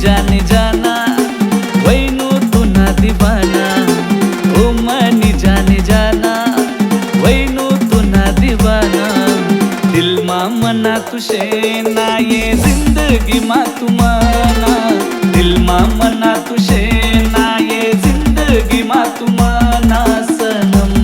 जाने जाना वैनू तुना दीवाना, ओ मनी जाने जाना वैनू तुना दीवाना। दिल मा मना तुशे ना ये जिंदगी मा तुमाना, दिल मा मना तुशे ना ये जिंदगी मा तुमाना सनम।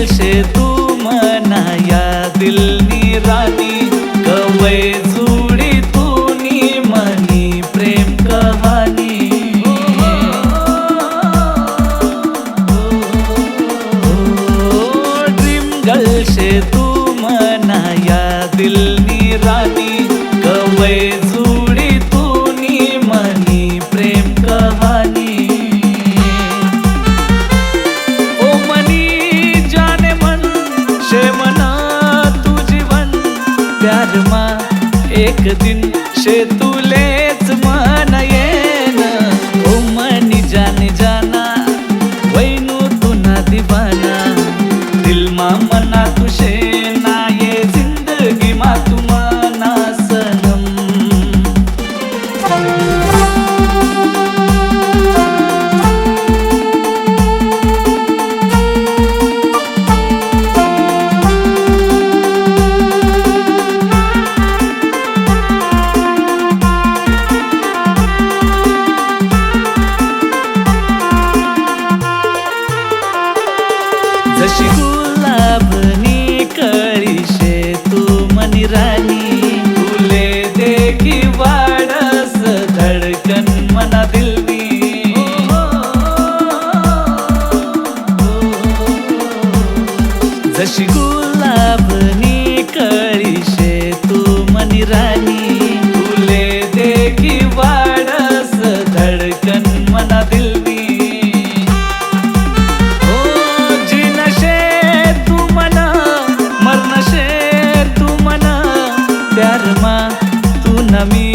से तू मनाया दिल नी रानी, कवय जुडी तूनी मनी प्रेम कहानी। ड्रीम गर्ल से तू मनाया दिल नी रानी, कवय जुडी तूनी मनी प्रेम कहानी। प्यार मा एक दिन शे तुलेच मन येन, ओ मनी जाने जाना वैनू तुना दीवाना। दिल मा मना तुशे ना ये जिंदगी मा तुमाना सनम। जशी गुलाबनी कळी शे तू मनी राणी, फुले देखी वाढस धडकन मना दिलनी। जशी गुलाबनी कळी शे तू मनी राणी, फुले देखी वाढस धडकन मना दिलनी। प्यार मा तू न मी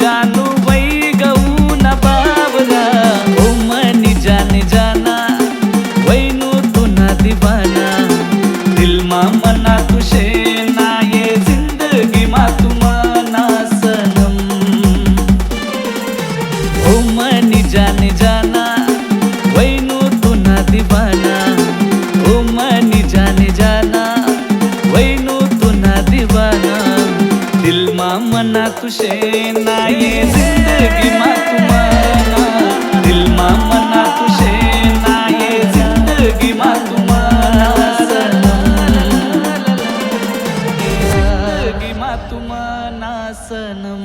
जानू वही गऊ न बाबरा, ओ मनी जाने जाना वैनू तुना दीवाना। दिल मा मना तुशे ना ये जिंदगी मा तुमाना सनम। ओ मनी जाने जाना वैनू तुना दीवाना, ओ मनी जाने जाना वैनू तुना दीवाना। दिल मा मना तुशे ना ये जिंदगी मा तुमाना, दिल मा मना तुशे ना ये जिंदगी मा तुमाना सनम। जिंदगी मा तुमाना सनम।